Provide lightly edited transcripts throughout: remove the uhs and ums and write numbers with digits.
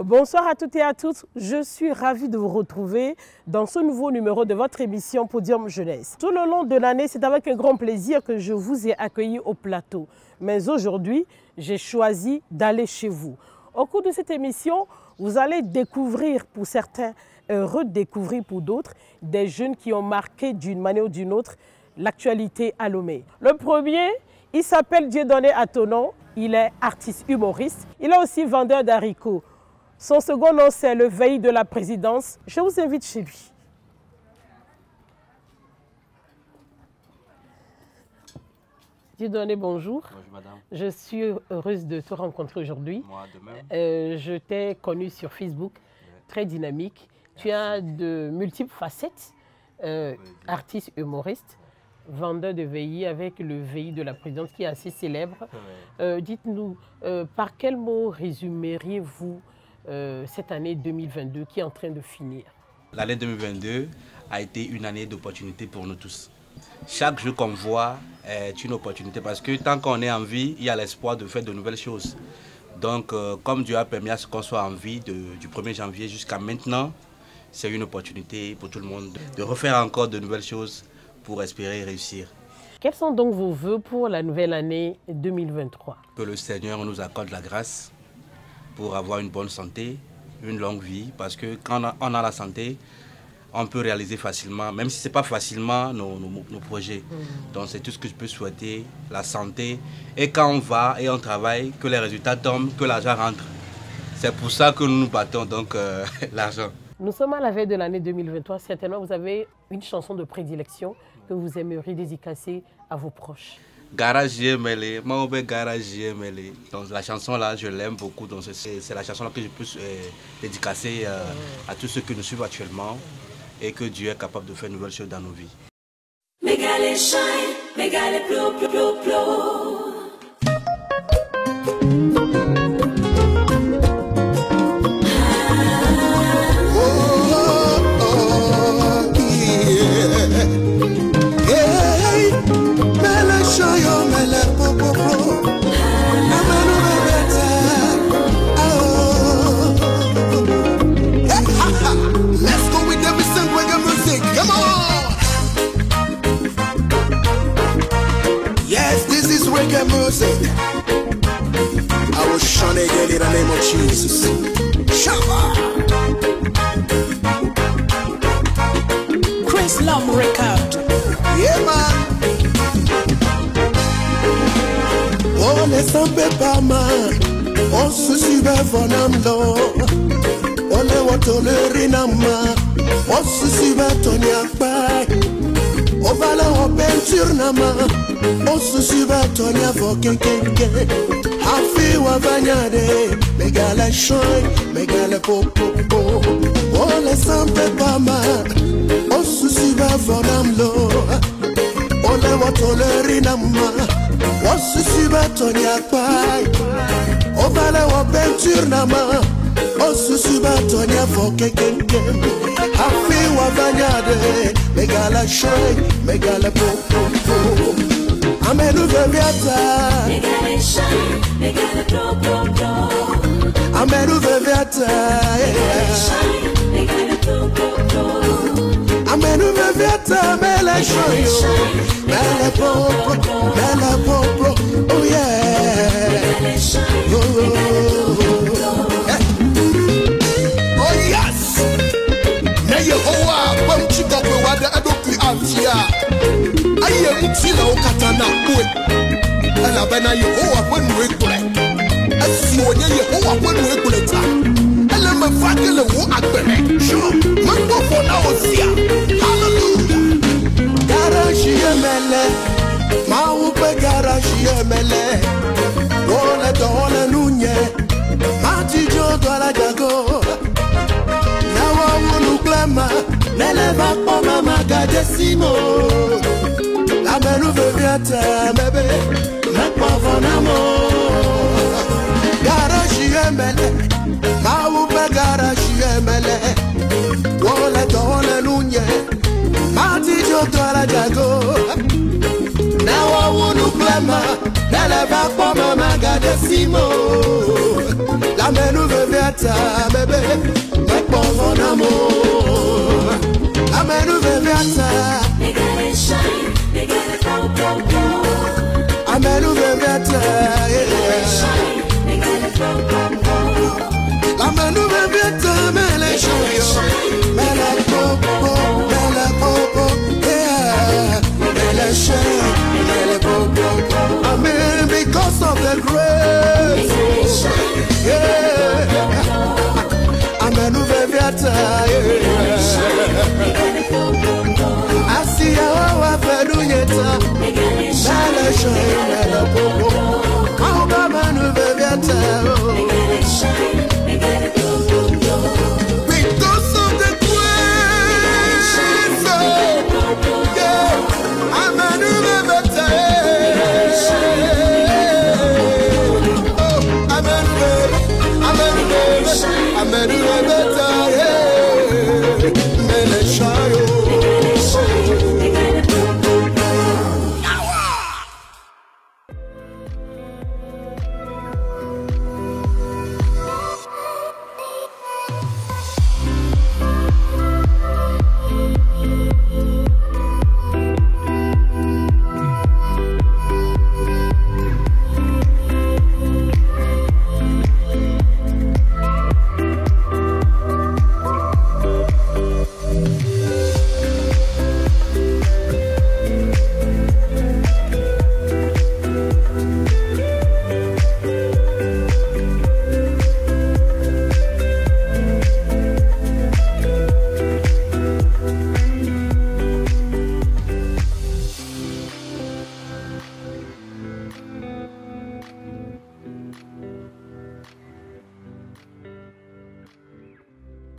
Bonsoir à toutes et à tous, je suis ravie de vous retrouver dans ce nouveau numéro de votre émission Podium Jeunesse. Tout le long de l'année, c'est avec un grand plaisir que je vous ai accueillis au plateau. Mais aujourd'hui, j'ai choisi d'aller chez vous. Au cours de cette émission, vous allez découvrir pour certains, redécouvrir pour d'autres, des jeunes qui ont marqué d'une manière ou d'une autre l'actualité à Lomé. Le premier, il s'appelle Dieudonné Atonon, il est artiste humoriste, il est aussi vendeur d'haricots. Son second nom, c'est le veille de la présidence. Je vous invite chez lui. Dieudonné, bonjour. Bonjour madame. Je suis heureuse de te rencontrer aujourd'hui. Moi de même. Je t'ai connu sur Facebook, très dynamique. Merci. Tu as de multiples facettes, artiste humoriste, vendeur de VI avec le VI de la présidence qui est assez célèbre. Dites-nous, par quel mot résumeriez-vous cette année 2022 qui est en train de finir? L'année 2022 a été une année d'opportunité pour nous tous. Chaque jour qu'on voit est une opportunité parce que tant qu'on est en vie, il y a l'espoir de faire de nouvelles choses. Donc, comme Dieu a permis à ce qu'on soit en vie du 1er janvier jusqu'à maintenant, c'est une opportunité pour tout le monde de refaire encore de nouvelles choses pour espérer réussir. Quels sont donc vos vœux pour la nouvelle année 2023? Que le Seigneur nous accorde la grâce pour avoir une bonne santé, une longue vie, parce que quand on a la santé, on peut réaliser facilement, même si ce n'est pas facilement nos projets. Donc c'est tout ce que je peux souhaiter, la santé. Et quand on va et on travaille, que les résultats tombent, que l'argent rentre. C'est pour ça que nous nous battons, donc l'argent. Nous sommes à la veille de l'année 2023. Certainement, vous avez une chanson de prédilection que vous aimeriez dédicacer à vos proches. Garage Yemele, Maobe Garage Yemele. Donc la chanson là, je l'aime beaucoup. Donc c'est la chanson là que je peux dédicacer à tous ceux qui nous suivent actuellement et que Dieu est capable de faire de nouvelles choses dans nos vies. Megale shine, megale blow, blow, blow, blow. Music. I will shine again in the name of Jesus. Shabba. Chris Lum record. Yeah man. Oh les empêche pas man. On se suivait vonamlo. On les voit le rinama. On se suivait ton yakba. On va la peinture nama. On se suivait ton avocat. Hafi wa vanyade. Megala shine, megala popo. On les semble pas mal. On se suivait vonamlo. On les voit le rinama. On se suivait ton yakba. On va la peinture nama. On se suivait ton avocat. Hafi wa vanyade. Megala shine, megala popo. Amenu veviata. Megale shine, megale blow, blow, blow. Amenu veviata. Megale shine, megale blow, blow, blow. Amenu veviata, mele shine, mele popo, mele popo. Oh yeah. Megale shine, megale blow, blow, blow. Oh yes. Na Yehowa, bamchika kwa wada adokli afia. Aye mutila okatana kwe. Ala bana Yehowa kwenu ekule. Asiwonya Yehowa kwenu ekule ta. Ala mafakele wo agbere. Sure. Mango fona osia. Hallelujah. Garage yemele. Maupe garage yemele. Wole dole nu Simo. La menu veut bien te bébé, mais pas von amour. Garage yemele, maupe garage yemele. Wole tole nunye, mati jotora jago. Nawa wunu plema, nele bakpo mama gade Simo. La menu veut bien te bébé, mais pas von amour. La menu veut bien te. They gotta shine, they gotta glow, glow, glow. Amen, we better. They gotta shine, they gotta glow, glow, glow. Amen, we better. Mele show you. Mele popo, mele popo, yeah. Mele shine, mele popo. Amen, because of the grace, yeah. Amen, we better, yeah. I see how I feel yeta. Mele shine, mele popo. How Amen, we better. Because of the grace, yeah. Amen, we better. Oh, amen, amen, we better, yeah. Mele shine.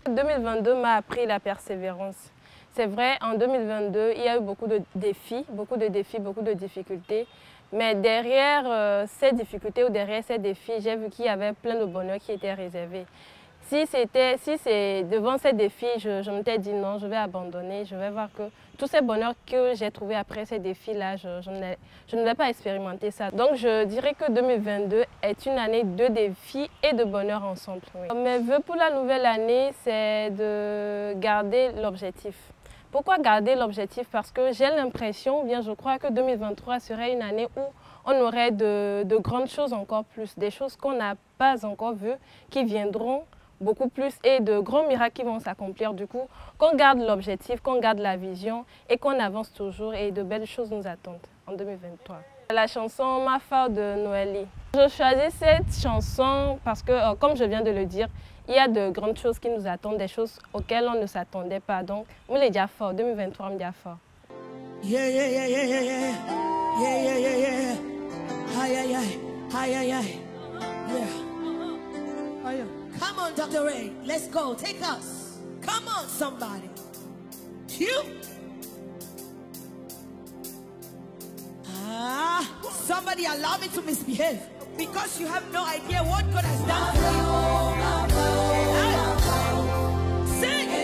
En 2022 m'a appris la persévérance. C'est vrai, en 2022, il y a eu beaucoup de défis, beaucoup de difficultés. Mais derrière ces difficultés ou derrière ces défis, j'ai vu qu'il y avait plein de bonheur qui était réservé. Si c'est devant ces défis, je m'étais dit non, je vais abandonner, je vais voir que tous ces bonheurs que j'ai trouvés après ces défis-là, je ne vais pas expérimenter ça. Donc je dirais que 2022 est une année de défis et de bonheur ensemble. Oui. Mes vœux pour la nouvelle année, c'est de garder l'objectif. Pourquoi garder l'objectif? Parce que j'ai l'impression, bien je crois que 2023 serait une année où on aurait de grandes choses encore plus, des choses qu'on n'a pas encore vues, qui viendront beaucoup plus et de grands miracles qui vont s'accomplir. Du coup, qu'on garde l'objectif, qu'on garde la vision et qu'on avance toujours et de belles choses nous attendent en 2023. La chanson Ma Fao de Noélie. Je choisis cette chanson parce que, comme je viens de le dire, il y a de grandes choses qui nous attendent, des choses auxquelles on ne s'attendait pas. Donc, on est déjà fort. 2023, on est déjà fort. Yeah, yeah, yeah, yeah, yeah, yeah. Yeah, yeah, yeah, yeah. Aye, aye, aye. Aye, aye, aye. Yeah. Aye. Come on, Dr. Ray. Let's go. Take us. Come on, somebody. You. Somebody allow me to misbehave. Because you have no idea what God has done for you. Sing.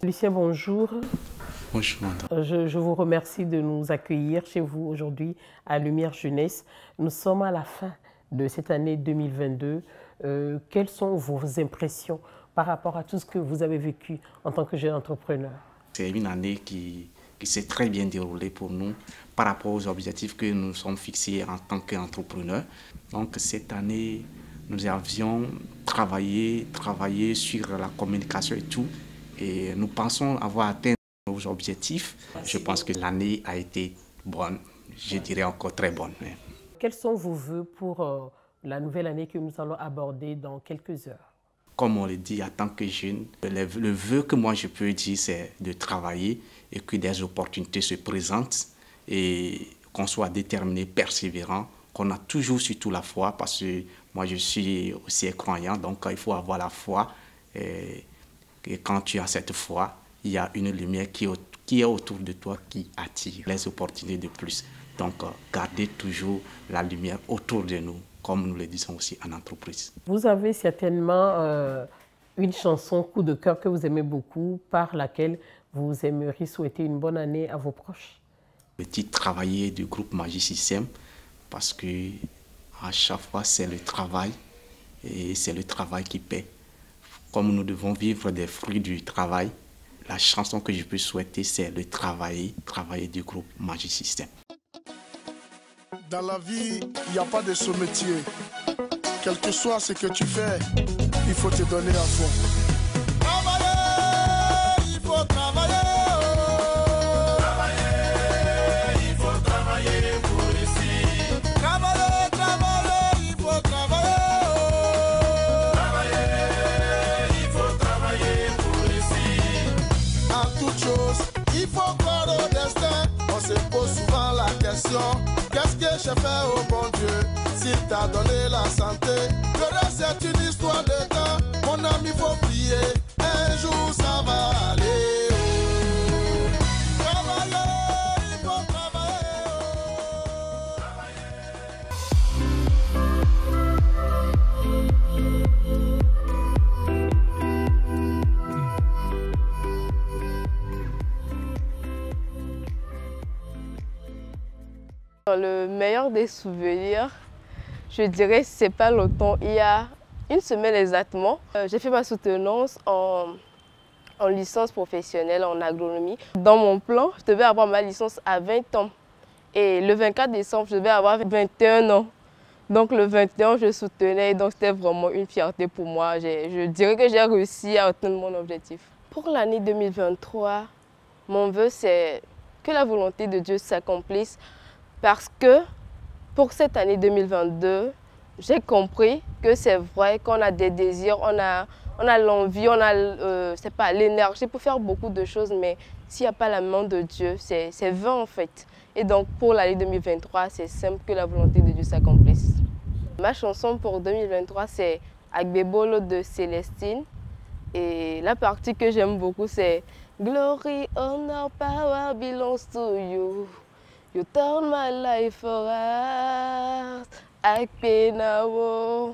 Lucien, bonjour. Bonjour, madame. Je vous remercie de nous accueillir chez vous aujourd'hui à Lumière Jeunesse. Nous sommes à la fin de cette année 2022. Quelles sont vos impressions par rapport à tout ce que vous avez vécu en tant que jeune entrepreneur? C'est une année qui s'est très bien déroulée pour nous par rapport aux objectifs que nous nous sommes fixés en tant qu'entrepreneurs. Donc cette année, nous avions travaillé sur la communication et tout. Et nous pensons avoir atteint nos objectifs. Je pense que l'année a été bonne, je dirais encore très bonne. Quels sont vos vœux pour la nouvelle année que nous allons aborder dans quelques heures? Comme on le dit en tant que jeune, le vœu que moi je peux dire, c'est de travailler et que des opportunités se présentent et qu'on soit déterminé, persévérant, qu'on a toujours surtout la foi, parce que moi je suis aussi croyant, donc il faut avoir la foi. Et quand tu as cette foi, il y a une lumière qui est autour de toi qui attire les opportunités de plus. Donc, gardez toujours la lumière autour de nous, comme nous le disons aussi en entreprise. Vous avez certainement une chanson coup de cœur que vous aimez beaucoup, par laquelle vous aimeriez souhaiter une bonne année à vos proches. Le titre travailler du groupe Magie Système, parce que à chaque fois, c'est le travail et c'est le travail qui paie. Comme nous devons vivre des fruits du travail, la chanson que je peux souhaiter, c'est le travailler du groupe Magie Système. Dans la vie, il n'y a pas de sous-métier. Quel que soit ce que tu fais, il faut te donner à fond. Travailler, il faut travailler. Travailler, il faut travailler pour ici. Travailler, travailler, il faut travailler. Il faut croire au destin. On se pose souvent la question: qu'est-ce que j'ai fait au bon Dieu s'il t'a donné la santé? Le reste c'est une histoire de temps. Mon ami, faut prier. Un jour ça va aller. Travailler, il faut travailler. Le meilleur des souvenirs, je dirais, c'est pas longtemps. Il y a une semaine exactement, j'ai fait ma soutenance en licence professionnelle en agronomie. Dans mon plan, je devais avoir ma licence à 20 ans. Et le 24 décembre, je devais avoir 21 ans. Donc le 21, je soutenais. Donc c'était vraiment une fierté pour moi. Je dirais que j'ai réussi à atteindre mon objectif. Pour l'année 2023, mon vœu, c'est que la volonté de Dieu s'accomplisse. Parce que pour cette année 2022, j'ai compris que c'est vrai qu'on a des désirs, on a l'envie, on a l'énergie pour faire beaucoup de choses, mais s'il n'y a pas la main de Dieu, c'est vain en fait. Et donc pour l'année 2023, c'est simple, que la volonté de Dieu s'accomplisse. Ma chanson pour 2023, c'est Agbebolo de Célestine. Et la partie que j'aime beaucoup, c'est Glory, honor, power belongs to you. You turn my life around, Akpenawo.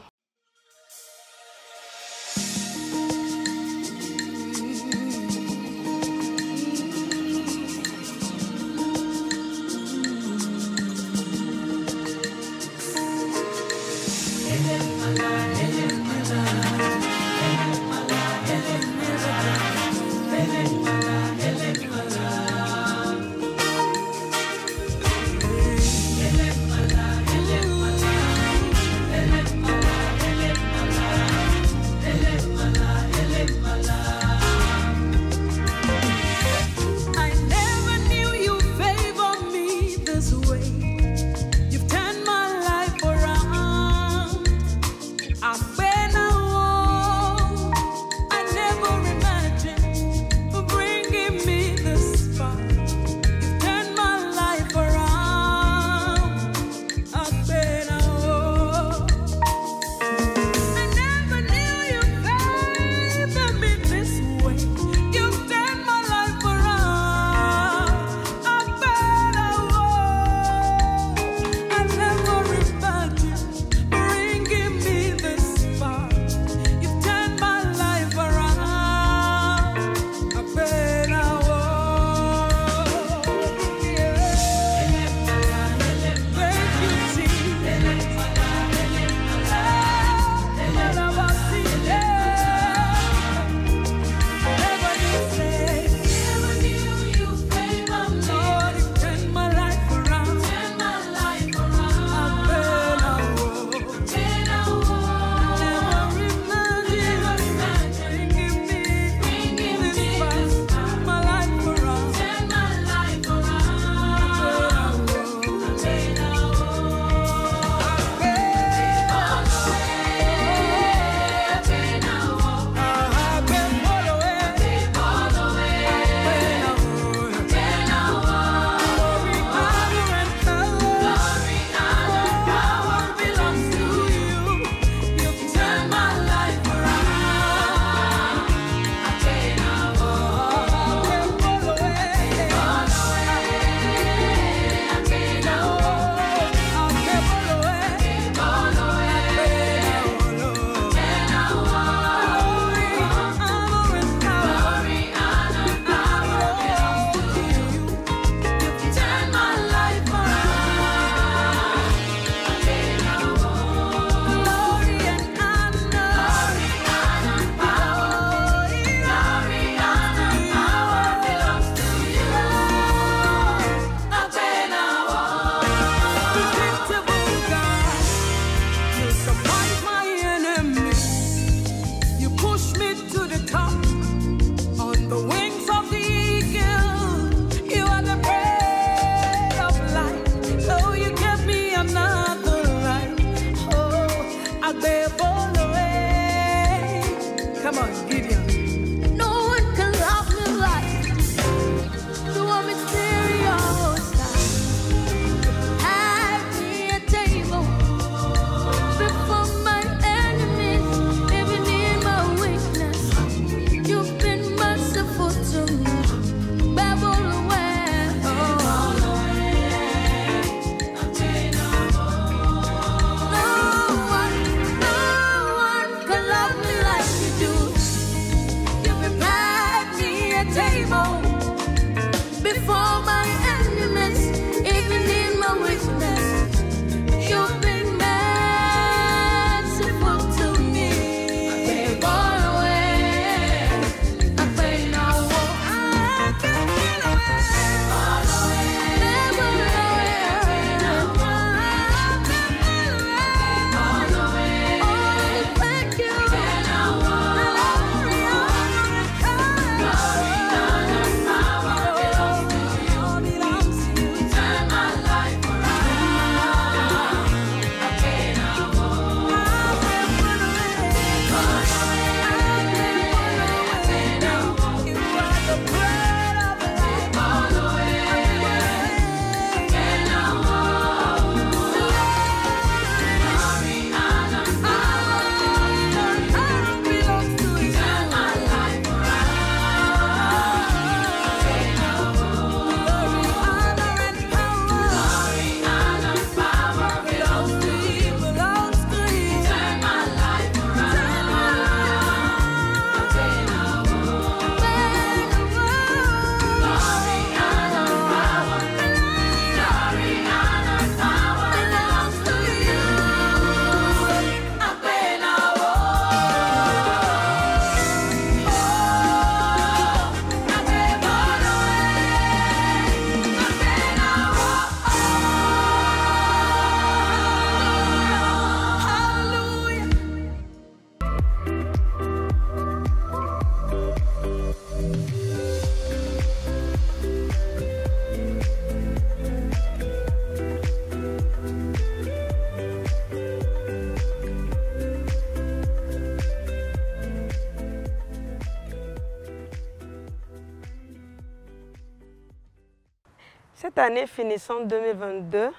Cette année finissant 2022,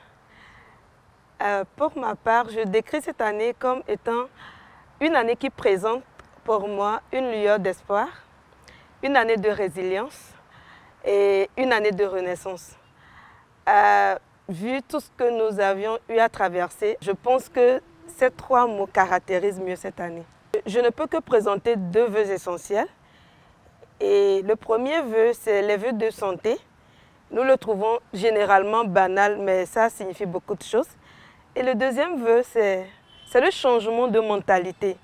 pour ma part, je décris cette année comme étant une année qui présente pour moi une lueur d'espoir, une année de résilience et une année de renaissance. Vu tout ce que nous avions eu à traverser, je pense que ces trois mots caractérisent mieux cette année. Je ne peux que présenter deux vœux essentiels. Et le premier vœu, c'est les vœux de santé. Nous le trouvons généralement banal, mais ça signifie beaucoup de choses. Et le deuxième vœu, c'est le changement de mentalité.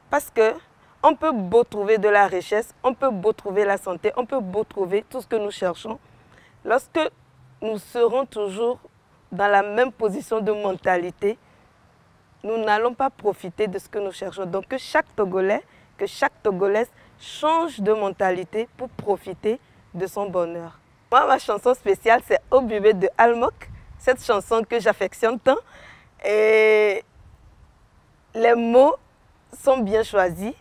Parce qu'on peut beau trouver de la richesse, on peut beau trouver la santé, on peut beau trouver tout ce que nous cherchons. Lorsque nous serons toujours dans la même position de mentalité, nous n'allons pas profiter de ce que nous cherchons. Donc que chaque Togolais, que chaque Togolaise change de mentalité pour profiter de son bonheur. Moi, ma chanson spéciale, c'est Au Bubé de Almok, cette chanson que j'affectionne tant. Et les mots sont bien choisis.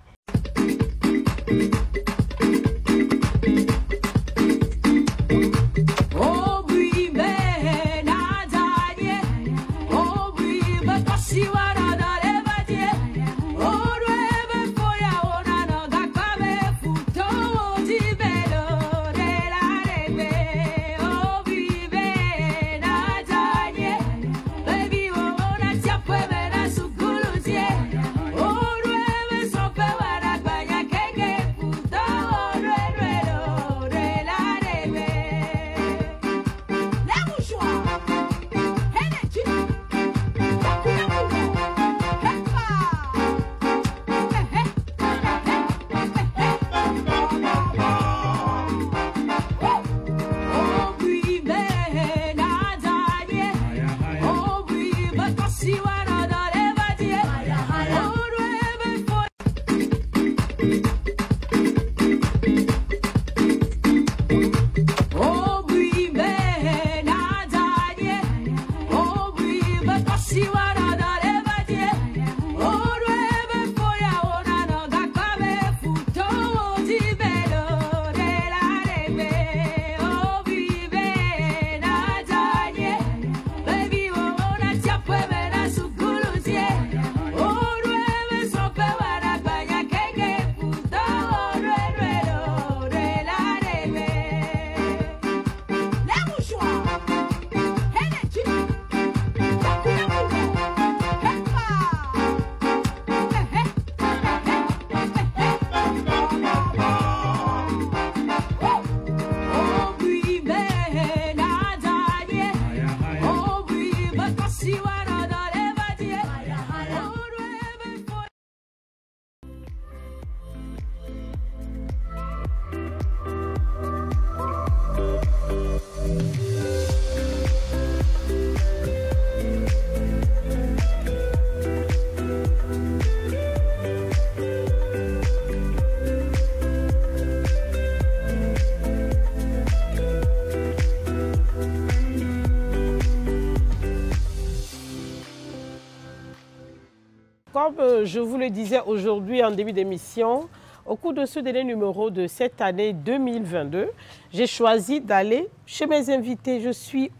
Comme je vous le disais aujourd'hui en début d'émission, au cours de ce dernier numéro de cette année 2022, j'ai choisi d'aller chez mes invités. Je suis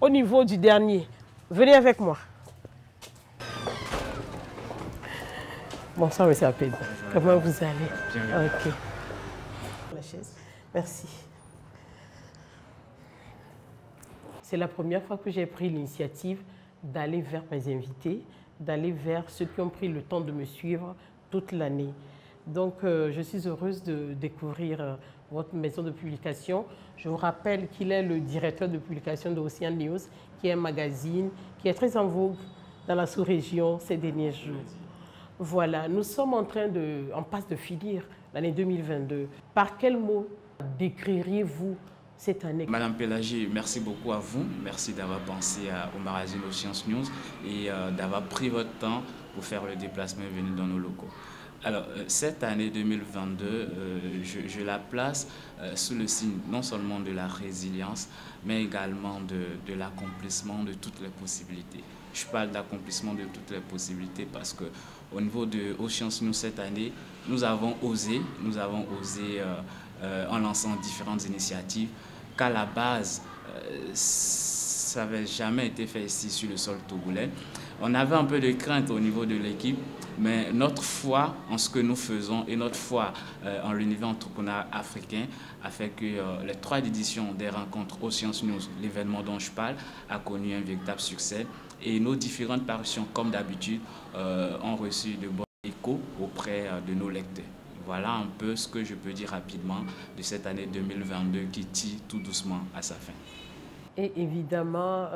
au niveau du dernier. Venez avec moi. Bonsoir, monsieur Aped. Comment vous allez? Bien. Ok. La chaise. Merci. C'est la première fois que j'ai pris l'initiative d'aller vers mes invités, d'aller vers ceux qui ont pris le temps de me suivre toute l'année. Donc, je suis heureuse de découvrir votre maison de publication. Je vous rappelle qu'il est le directeur de publication de Ocean News, qui est un magazine qui est très en vogue dans la sous-région ces derniers jours. Voilà, nous sommes en passe de finir l'année 2022. Par quel mot décririez-vous cette année? Madame Pélagie, merci beaucoup à vous. Merci d'avoir pensé au magazine Ocean News et d'avoir pris votre temps pour faire le déplacement et venir dans nos locaux. Alors, cette année 2022, je la place sous le signe non seulement de la résilience, mais également de l'accomplissement de toutes les possibilités. Je parle d'accomplissement de toutes les possibilités parce qu'au niveau de Ocean News cette année, nous avons osé en lançant différentes initiatives, qu'à la base, ça n'avait jamais été fait ici sur le sol togolais. On avait un peu de crainte au niveau de l'équipe, mais notre foi en ce que nous faisons et notre foi en l'univers entrepreneur africain a fait que les 3 éditions des rencontres Oceans News, l'événement dont je parle, a connu un véritable succès. Et nos différentes parutions, comme d'habitude, ont reçu de bons échos auprès de nos lecteurs. Voilà un peu ce que je peux dire rapidement de cette année 2022 qui tire tout doucement à sa fin. Et évidemment,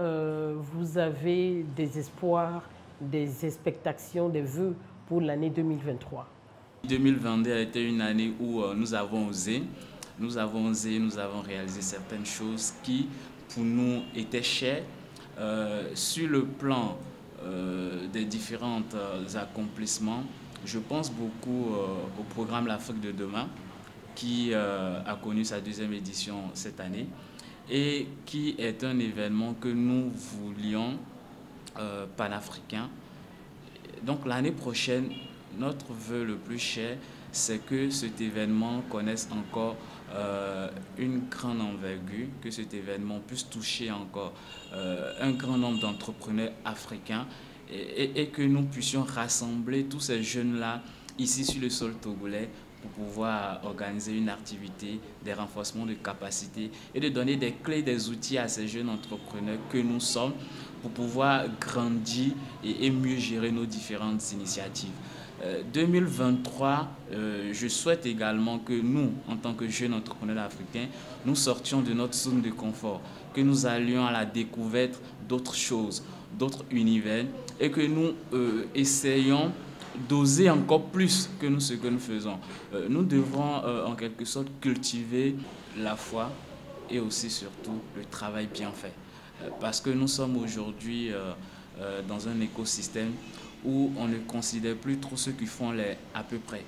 vous avez des espoirs, des expectations, des vœux pour l'année 2023. 2022 a été une année où nous avons osé, nous avons réalisé certaines choses qui, pour nous, étaient chères. Sur le plan des différents accomplissements, je pense beaucoup au programme L'Afrique de demain, qui a connu sa 2e édition cette année, et qui est un événement que nous voulions panafricain. Donc l'année prochaine, notre vœu le plus cher, c'est que cet événement connaisse encore une grande envergure, que cet événement puisse toucher encore un grand nombre d'entrepreneurs africains et que nous puissions rassembler tous ces jeunes-là ici sur le sol togolais pour pouvoir organiser une activité, des renforcements de capacités et de donner des clés, des outils à ces jeunes entrepreneurs que nous sommes pour pouvoir grandir et mieux gérer nos différentes initiatives. 2023, je souhaite également que nous, en tant que jeunes entrepreneurs africains, nous sortions de notre zone de confort, que nous allions à la découverte d'autres choses, d'autres univers et que nous essayions d'oser encore plus que ce que nous faisons. Nous devrons en quelque sorte cultiver la foi et aussi surtout le travail bien fait. Parce que nous sommes aujourd'hui dans un écosystème où on ne considère plus trop ceux qui font les à peu près.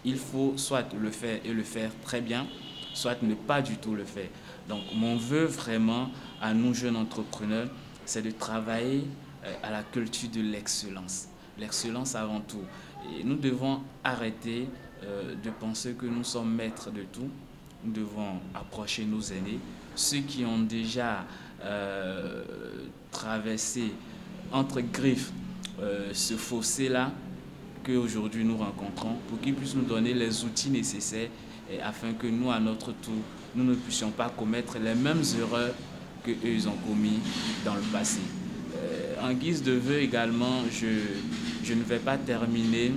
Il faut soit le faire et le faire très bien, soit ne pas du tout le faire. Donc mon vœu vraiment à nous jeunes entrepreneurs, c'est de travailler à la culture de l'excellence. L'excellence avant tout. Et nous devons arrêter de penser que nous sommes maîtres de tout. Nous devons approcher nos aînés, ceux qui ont déjà traversé entre griffes ce fossé-là qu'aujourd'hui nous rencontrons, pour qu'ils puissent nous donner les outils nécessaires afin que nous, à notre tour, nous ne puissions pas commettre les mêmes erreurs qu'eux ont commis dans le passé. En guise de vœu également, je ne vais pas terminer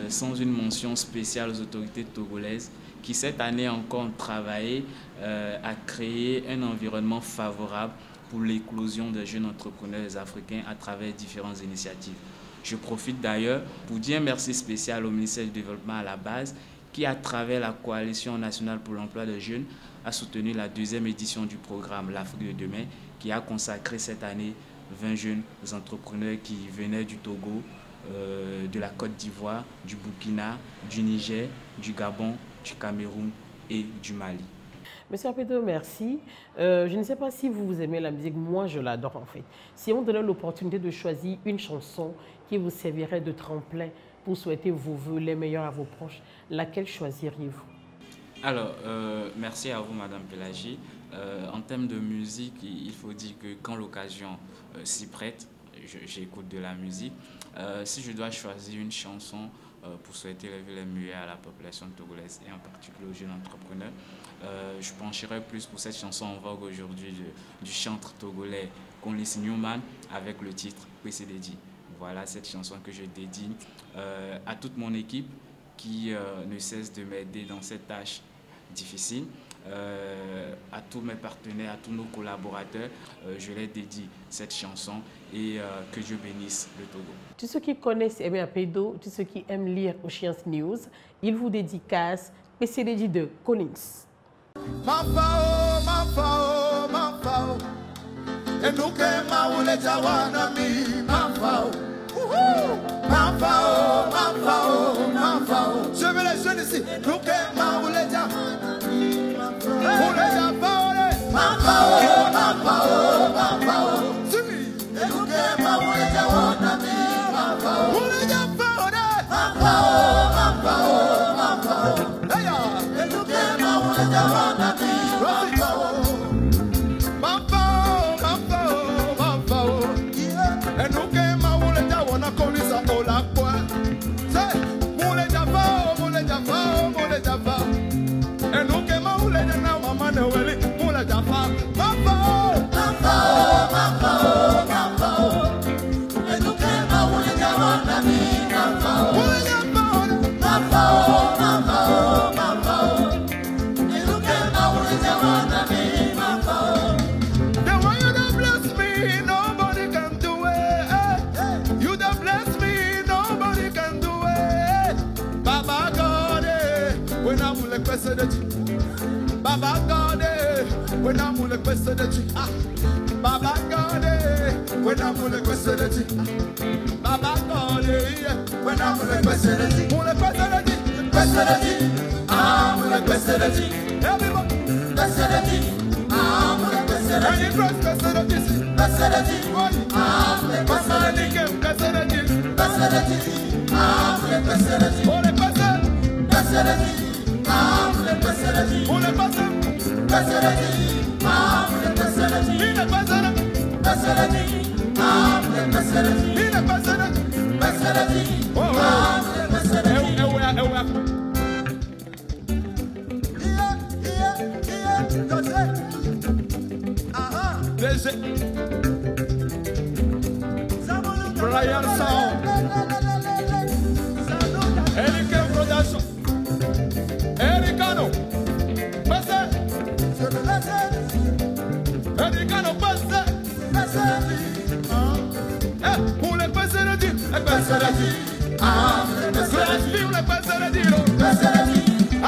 sans une mention spéciale aux autorités togolaises qui cette année encore ont travaillé à créer un environnement favorable pour l'éclosion des jeunes entrepreneurs africains à travers différentes initiatives. Je profite d'ailleurs pour dire un merci spécial au ministère du Développement à la base qui, à travers la Coalition nationale pour l'emploi des jeunes, a soutenu la 2e édition du programme L'Afrique de demain qui a consacré cette année 20 jeunes entrepreneurs qui venaient du Togo, de la Côte d'Ivoire, du Burkina, du Niger, du Gabon, du Cameroun et du Mali. Monsieur Apédo, merci. Je ne sais pas si vous aimez la musique, moi je l'adore en fait. Si on donnait l'opportunité de choisir une chanson qui vous servirait de tremplin pour souhaiter vos vœux les meilleurs à vos proches, laquelle choisiriez-vous? Alors, merci à vous Madame Pélagie. En termes de musique, il faut dire que quand l'occasion s'y prête, j'écoute de la musique. Si je dois choisir une chanson pour souhaiter les meilleurs à la population togolaise et en particulier aux jeunes entrepreneurs, je pencherai plus pour cette chanson en vogue aujourd'hui du chanteur togolais Conlis Newman avec le titre PCDJ. Voilà cette chanson que je dédie à toute mon équipe qui ne cesse de m'aider dans cette tâche difficile. À tous mes partenaires, à tous nos collaborateurs, je les dédie cette chanson et que Dieu bénisse le Togo. Tous ceux qui connaissent Aimé Apédo, tous ceux qui aiment lire Oceans News, ils vous dédicacent PCDJ de Collins. Mafao, mafao, mafao. Enuke maule jawana mi mafao. Mafao, mafao, mafao. Je veux les jeunes ici. Enuke maule jawana mi mafao. Mafao, mafao, mafao. Enuke maule jawana mi mafao. Mafao, mafao, mafao. Enuke maule jawana mi mafao. Baba God, when I'm on the quest of the Baba God, when I'm on the quest of the Baba God, when I'm on the quest of the I'm on the quest of the everybody, quest of the I'm on the quest of the quest of the quest of the I'm on the quest of the quest of the I'm on the quest of the quest of the Brian Sound Eric Production Ericano, passa. Ericano, passa. Pour les passer le dit, les passer le dit. Ah, les passer le dit, les passer le dit. Passer le dit. Ah,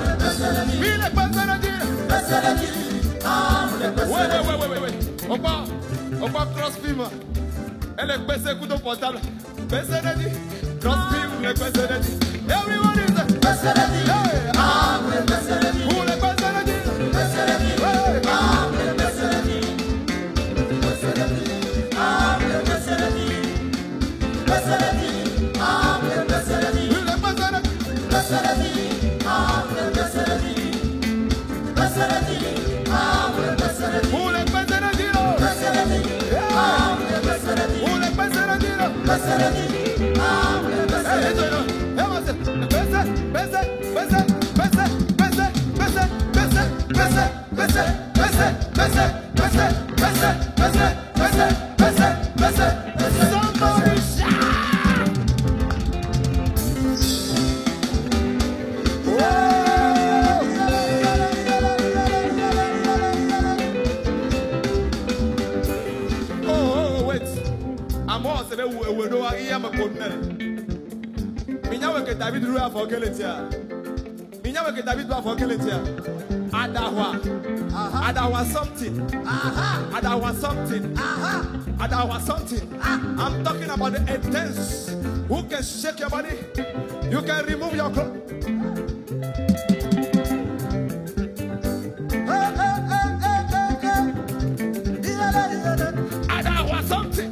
les passer le dit. Les passer le dit. Passer le dit. Ah, les passer le dit. Ouais. On va cross-film. Elle est passée coup de portable. Passer le dit. Cross-film, les passer le dit. Everyone is a passer le dit. Ah, les passer le dit. Pour les passer le dit. Passer le dit. Ah, les passer le dit. Passer le dit. Ah, les passer le dit. Passer le dit. Ah, les passer le dit. Passer le dit. Ah, les passer le dit. Passer le dit. Ah, les passer le dit. Pour les passer le dit. Passer le dit. Ah, les passer le dit. Pour les passer le dit. Passer le dit. Ah, les passer le dit. David doit faire quel était? Minyawe que David doit faire quel était? Adawa something. Adawa something. Adawa something. I'm talking about the intense. Who can shake your body? You can remove your clothes. Adawa something.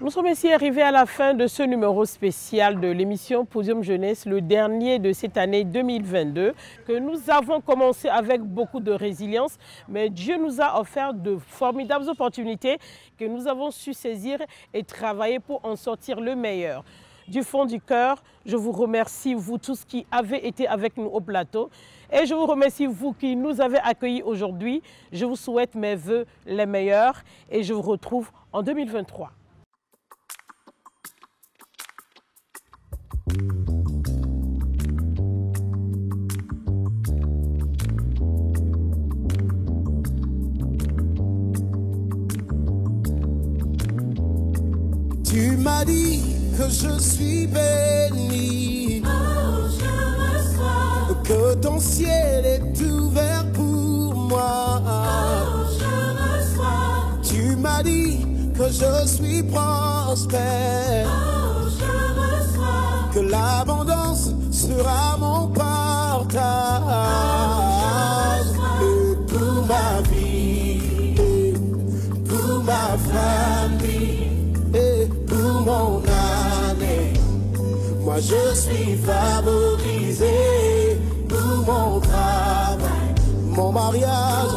Nous sommes ici arrivés à la fin de ce numéro spécial de l'émission Podium Jeunesse, le dernier de cette année 2022, que nous avons commencé avec beaucoup de résilience, mais Dieu nous a offert de formidables opportunités que nous avons su saisir et travailler pour en sortir le meilleur. Du fond du cœur, je vous remercie, vous tous qui avez été avec nous au plateau. Et je vous remercie, vous qui nous avez accueillis aujourd'hui. Je vous souhaite mes vœux les meilleurs et je vous retrouve en 2023. Tu m'as dit que je suis béni, Oh, je reçois. que ton ciel est ouvert pour moi. Oh, je reçois. Tu m'as dit que je suis prospère, Oh, je reçois. que l'abondance sera mon partage. Et pour ma vie, et pour ma famille, et pour mon année, moi je suis favorisé. Pour mon travail, mon mariage,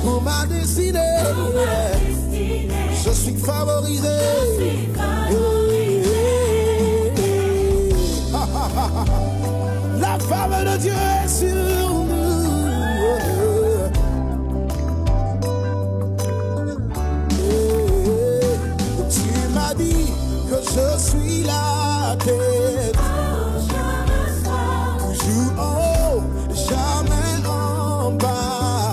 pour ma destinée, je suis favorisé. La faveur de Dieu est sur nous. Tu m'as dit que je suis la tête. Toujours en haut, jamais en bas.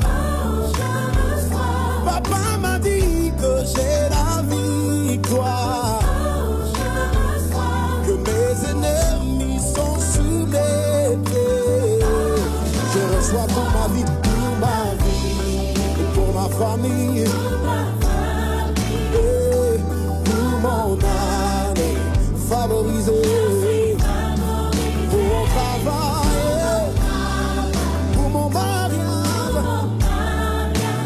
Papa m'a dit que j'ai la victoire. Que mes ennemis sont sous mes pieds. Je reçois pour ma vie, et pour ma famille. Et pour mon année favorisée. Pour mon travail, pour mon mariage,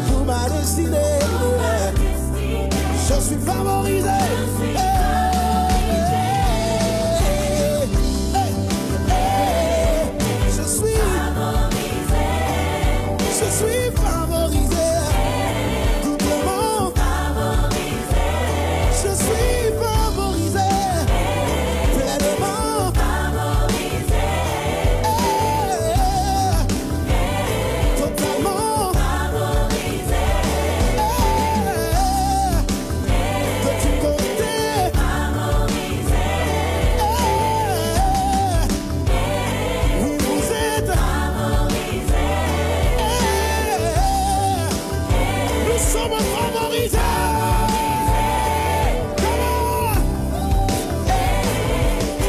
pour ma destinée. Je suis favorisé. Je suis favorisé. Tout le monde. Je suis favorisé. Pleinement. Totalement. De tous côtés. Oui, vous êtes. Nous sommes favorisés.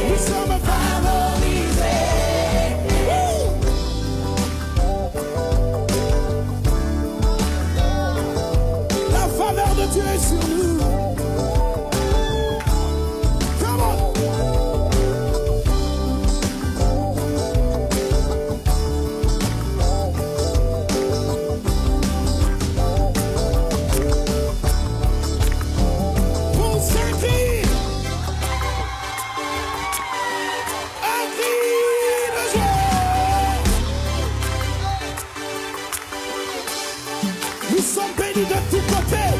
Nous sommes favorisés. La faveur de Dieu est sur nous. Come on. Pour ce cri, un cri de joie. Nous sommes bénis de tous côtés.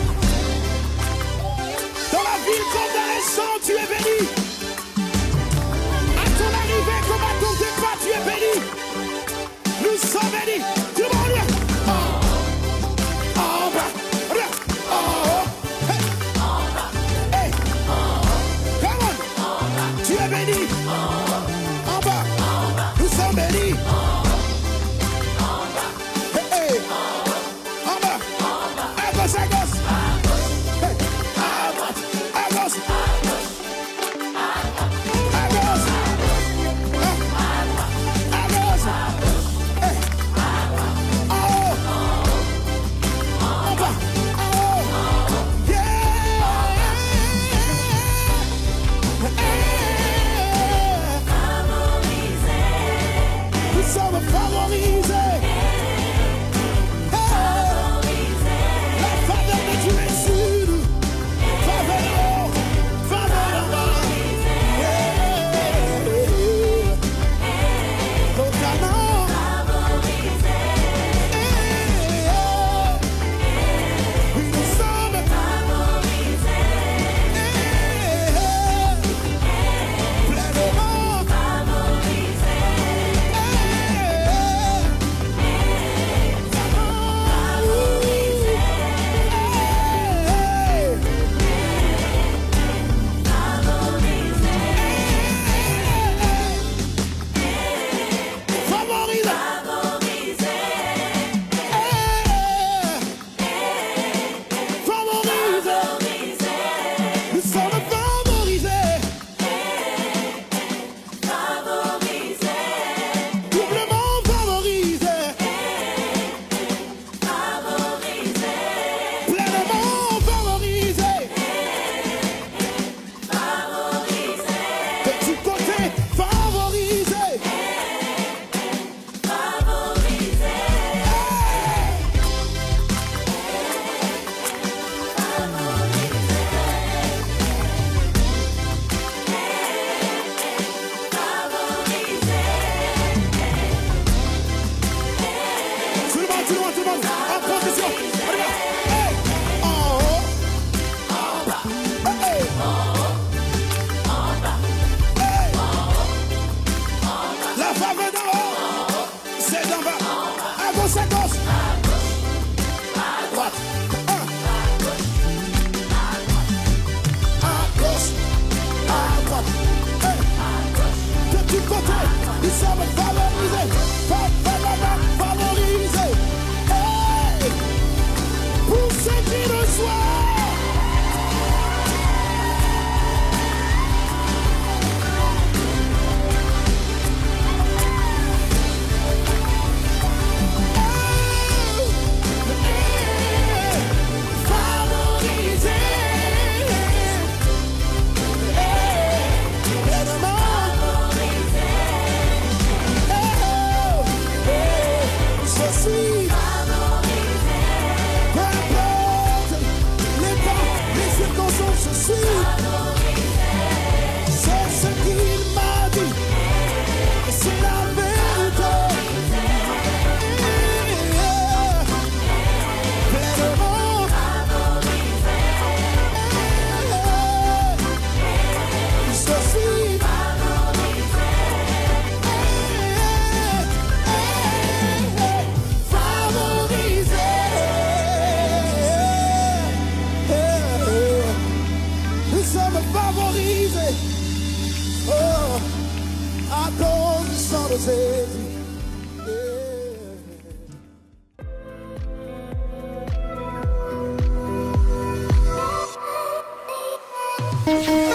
Rosé. Thank you.